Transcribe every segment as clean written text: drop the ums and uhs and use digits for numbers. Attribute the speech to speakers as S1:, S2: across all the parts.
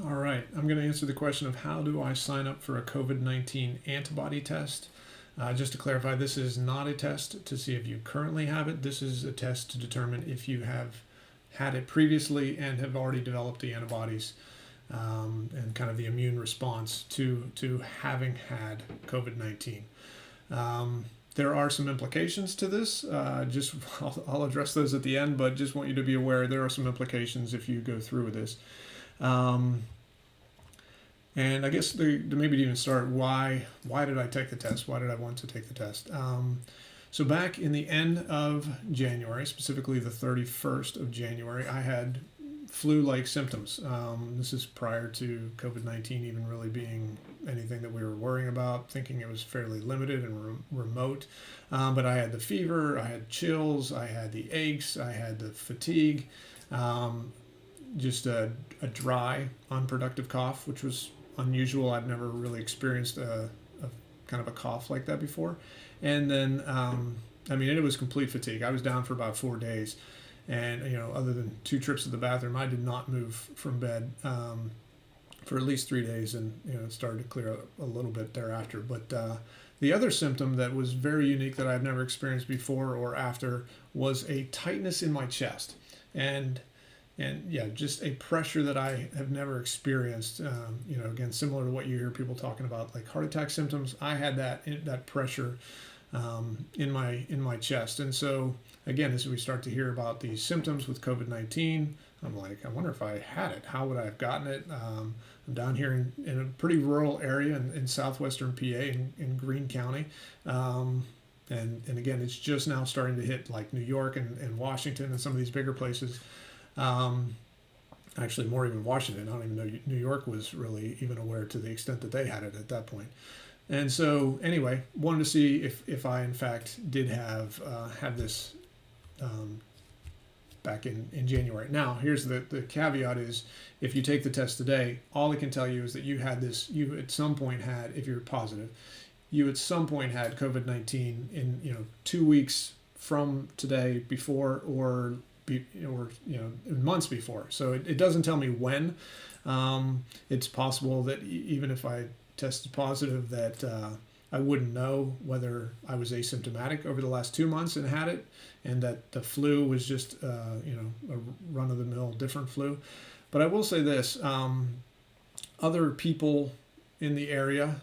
S1: All right, I'm going to answer the question of how do I sign up for a COVID-19 antibody test. Just to clarify, this is not a test to see if you currently have it. This is a test to determine if you have had it previously and have already developed the antibodies and kind of the immune response to having had COVID-19. There are some implications to this. I'll address those at the end, but just want you to be aware there are some implications if you go through with this. And I guess to maybe even start, why did I take the test? Why did I want to take the test? So back in the end of January, specifically the 31st of January, I had flu-like symptoms. This is prior to COVID-19 even really being anything that we were worrying about, thinking it was fairly limited and remote. But I had the fever, I had chills, I had the aches, I had the fatigue, just a dry, unproductive cough, which was unusual. I'd never really experienced a kind of a cough like that before. And then, it was complete fatigue. I was down for about 4 days. And, other than 2 trips to the bathroom, I did not move from bed for at least 3 days. And, it started to clear up a little bit thereafter. But the other symptom that was very unique that I've never experienced before or after was a tightness in my chest. And yeah, just a pressure that I have never experienced. Again, similar to what you hear people talking about, like heart attack symptoms. I had that pressure in my chest, and so again, as we start to hear about these symptoms with COVID-19, I'm like, I wonder if I had it. How would I have gotten it? I'm down here in a pretty rural area in southwestern PA in Greene County. And again, it's just now starting to hit like New York and Washington and some of these bigger places. Actually, more even Washington. I don't even know New York was really even aware to the extent that they had it at that point. And so, anyway, wanted to see if I in fact did have this back in January. Now, here's the caveat: is if you take the test today, all it can tell you is that you had this. You at some point had, if you're positive, you at some point had COVID-19 in 2 weeks from today, before or months before. So it doesn't tell me when. It's possible that even if I tested positive, that I wouldn't know whether I was asymptomatic over the last 2 months and had it, and that the flu was just a run-of-the-mill different flu. But I will say this: other people in the area,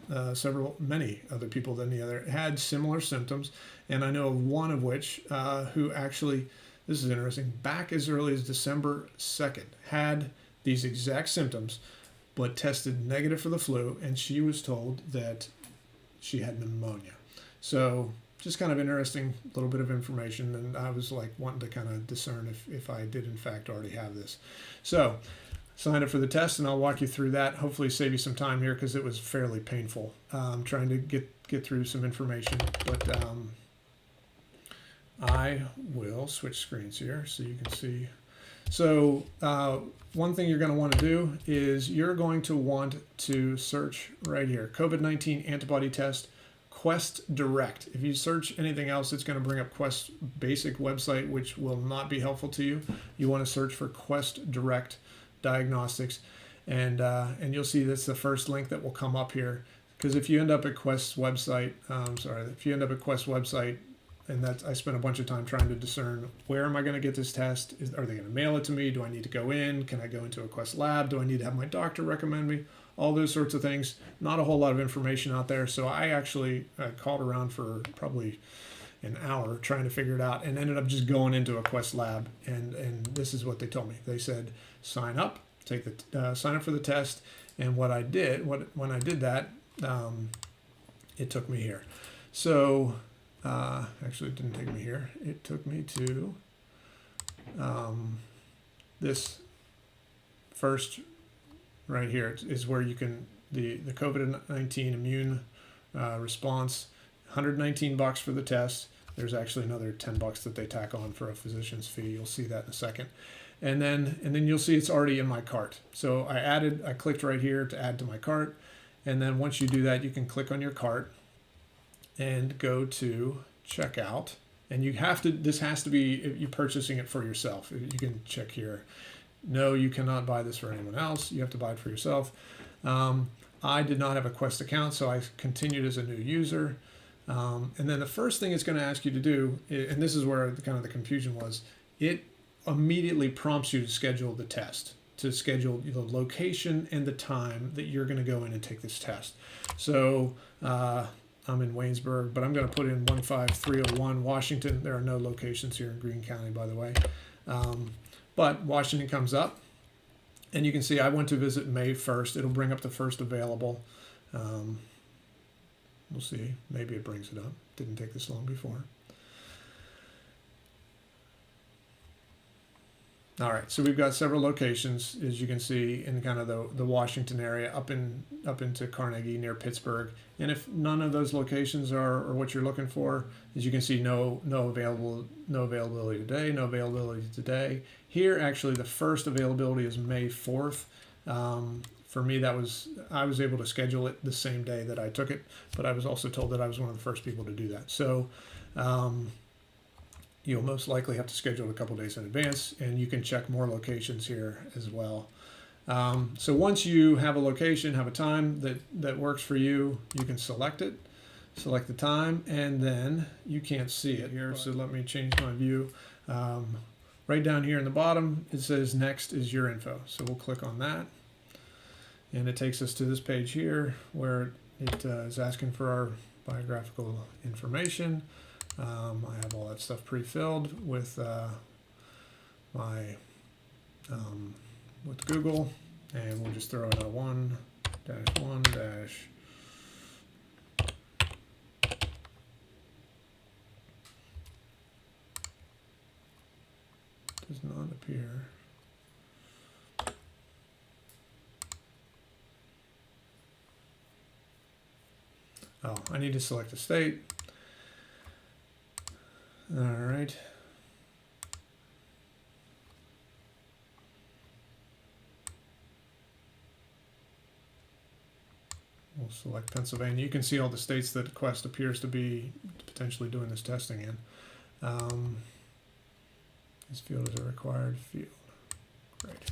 S1: many other people than the other, had similar symptoms, and I know of one of which who actually, this is interesting, back as early as December 2nd, had these exact symptoms, but tested negative for the flu, and she was told that she had pneumonia. So just kind of interesting little bit of information, and I was like wanting to kind of discern if I did in fact already have this. So sign up for the test, and I'll walk you through that. Hopefully save you some time here, because it was fairly painful trying to get through some information. But I will switch screens here so you can see. So one thing you're going to want to do is you're going to want to search right here, COVID-19 Antibody Test, Quest Direct. If you search anything else, it's going to bring up Quest's basic website, which will not be helpful to you. You want to search for Quest Direct Diagnostics, and you'll see that's the first link that will come up here. Because if you end up at Quest's website, and that's, I spent a bunch of time trying to discern, where am I going to get this test? Are they going to mail it to me? Do I need to go in? Can I go into a Quest lab? Do I need to have my doctor recommend me? All those sorts of things. Not a whole lot of information out there. So I actually called around for probably an hour trying to figure it out, and ended up just going into a Quest lab. And this is what they told me. They said, sign up, sign up for the test. And when I did that, it took me here. So actually, it didn't take me here. It took me to this first right here is where you can, the COVID-19 immune response, $119 for the test. There's actually another $10 that they tack on for a physician's fee. You'll see that in a second. And then you'll see it's already in my cart. So I clicked right here to add to my cart. And then once you do that, you can click on your cart and go to checkout. And this has to be, if you're purchasing it for yourself. You can check here. no, you cannot buy this for anyone else. You have to buy it for yourself. I did not have a Quest account, so I continued as a new user. And then the first thing it's going to ask you to do, and this is where the confusion was, it immediately prompts you to schedule the test, to schedule the location and the time that you're going to go in and take this test. So I'm in Waynesburg, but I'm going to put in 15301 Washington. There are no locations here in Greene County, by the way. But Washington comes up, and you can see I went to visit May 1st. It'll bring up the first available. We'll see. Maybe it brings it up. Didn't take this long before. All right, so we've got several locations, as you can see, in kind of the Washington area, up into Carnegie near Pittsburgh. And if none of those locations are what you're looking for, as you can see, no availability today, no availability today. Here, actually, the first availability is May 4th. For me, I was able to schedule it the same day that I took it, but I was also told that I was one of the first people to do that. So you'll most likely have to schedule it a couple days in advance, and you can check more locations here as well. So once you have a location, have a time that works for you, you can select it, select the time, and then you can't see it here. So let me change my view. Right down here in the bottom, it says next is your info. So we'll click on that. And it takes us to this page here where it is asking for our biographical information. I have all that stuff pre-filled with with Google, and we'll just throw in a 1-1- does not appear. Oh, I need to select a state. All right. We'll select Pennsylvania. You can see all the states that Quest appears to be potentially doing this testing in. This field is a required field. Great.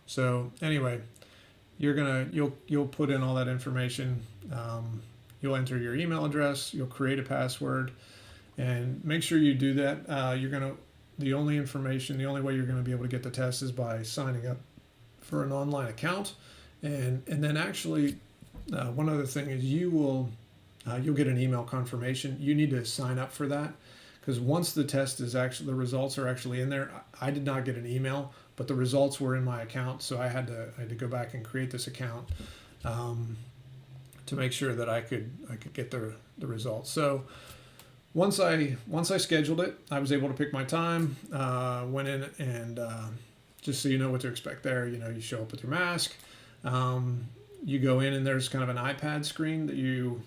S1: So anyway, you'll put in all that information. You'll enter your email address. You'll create a password, and make sure you do that. The only way you're gonna be able to get the test is by signing up for an online account, and then actually, one other thing is you'll get an email confirmation. You need to sign up for that, because once the test is the results are actually in there. I did not get an email, but the results were in my account, so I had to go back and create this account to make sure that I could get the results. So once I scheduled it, I was able to pick my time. Went in, and just so you know what to expect there, you show up with your mask. You go in, and there's kind of an iPad screen that you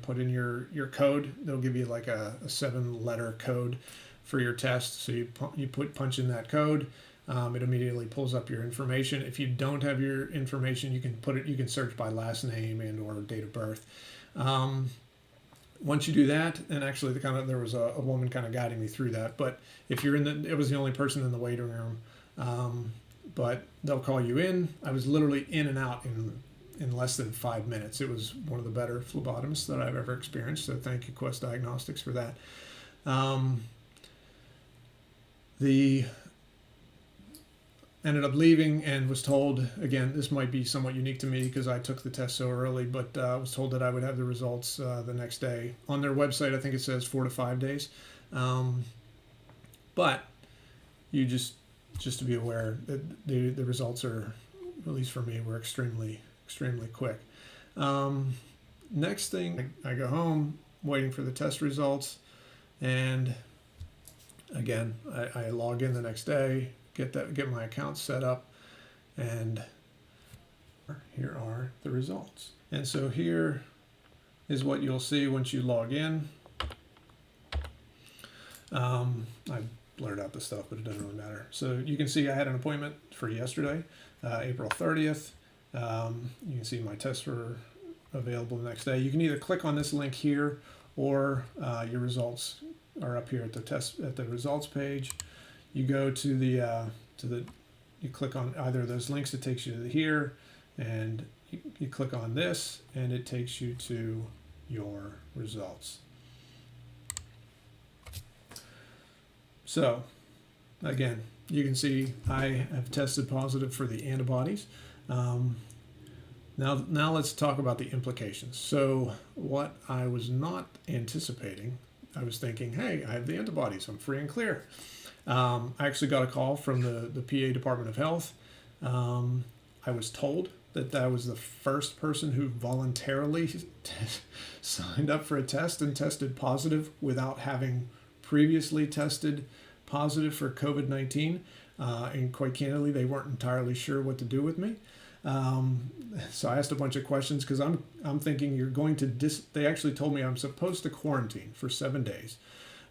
S1: put in your code. They'll give you like a 7-letter code for your test. So you punch in that code. It immediately pulls up your information. If you don't have your information, you can search by last name and or date of birth. Once you do that, and actually there was a woman kind of guiding me through that, but if you're it was the only person in the waiting room, but they'll call you in. I was literally in and out in less than 5 minutes. It was one of the better phlebotomists that I've ever experienced. So thank you, Quest Diagnostics, for that. Ended up leaving and was told, again, this might be somewhat unique to me because I took the test so early, but I was told that I would have the results the next day. On their website, I think it says 4 to 5 days. But you just to be aware that the results are, at least for me, were extremely quick. Next thing, I go home waiting for the test results, and again, I log in the next day, get my account set up, and here are the results. And so here is what you'll see once you log in. I blurred out the stuff, but it doesn't really matter. So you can see I had an appointment for yesterday, April 30th. You can see my tests were available the next day. You can either click on this link here, or your results are up here at the results page. you go to the you click on either of those links. It takes you to here, and you click on this, and it takes you to your results. So again, you can see I have tested positive for the antibodies. Now let's talk about the implications. So what I was not anticipating, I was thinking, hey, I have the antibodies, I'm free and clear. I actually got a call from the PA Department of Health. I was told that I was the first person who voluntarily signed up for a test and tested positive without having previously tested positive for COVID-19. And quite candidly, they weren't entirely sure what to do with me. So I asked a bunch of questions because I'm thinking you're going to they actually told me I'm supposed to quarantine for 7 days.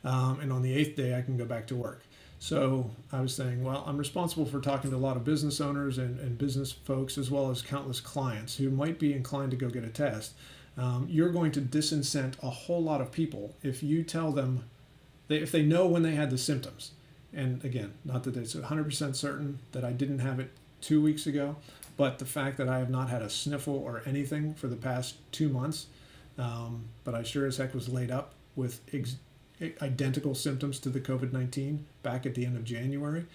S1: And on the 8th day, I can go back to work. So I was saying, well, I'm responsible for talking to a lot of business owners and business folks, as well as countless clients who might be inclined to go get a test. You're going to disincent a whole lot of people if you tell them, if they know when they had the symptoms. And again, not that it's 100% certain that I didn't have it 2 weeks ago, but the fact that I have not had a sniffle or anything for the past 2 months, but I sure as heck was laid up with identical symptoms to the COVID-19 back at the end of January.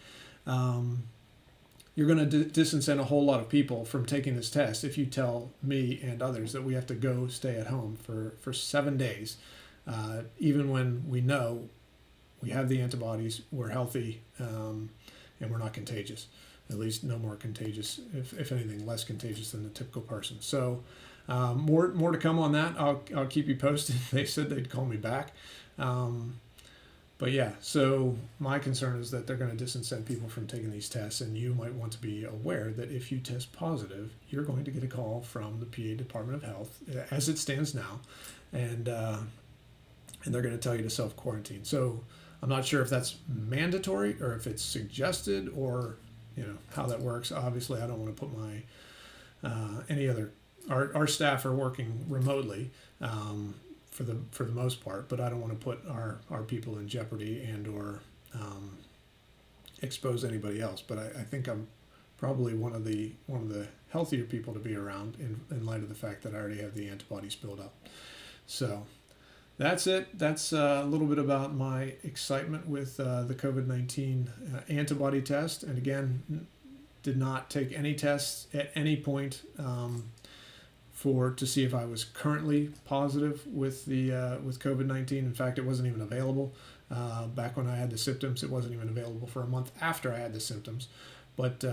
S1: You're going to disincent a whole lot of people from taking this test if you tell me and others that we have to go stay at home for 7 days, even when we know we have the antibodies, we're healthy, and we're not contagious. At least no more contagious, if anything, less contagious than the typical person. So more to come on that. I'll keep you posted. They said they'd call me back. But yeah, so my concern is that they're going to disincent people from taking these tests, and you might want to be aware that if you test positive, you're going to get a call from the PA Department of Health, as it stands now, and they're going to tell you to self-quarantine. So I'm not sure if that's mandatory or if it's suggested, or how that works. Obviously, I don't want to put my our staff are working remotely for the most part, but I don't want to put our people in jeopardy and or expose anybody else. But I think I'm probably one of the healthier people to be around in light of the fact that I already have the antibodies built up. So that's it. That's a little bit about my excitement with the COVID-19 antibody test. And again, did not take any tests at any point to see if I was currently positive with with COVID-19. In fact, it wasn't even available back when I had the symptoms. It wasn't even available for a month after I had the symptoms. But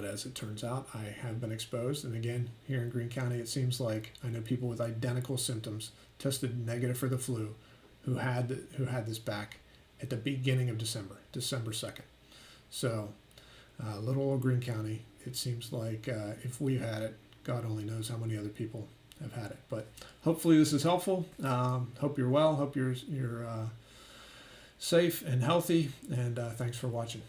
S1: as it turns out, I have been exposed. And again, here in Greene County, it seems like I know people with identical symptoms tested negative for the flu who had this back at the beginning of December 2nd. So little old Greene County, it seems like if we've had it, God only knows how many other people have had it. But hopefully this is helpful. Hope you're well. Hope you're safe and healthy. And thanks for watching.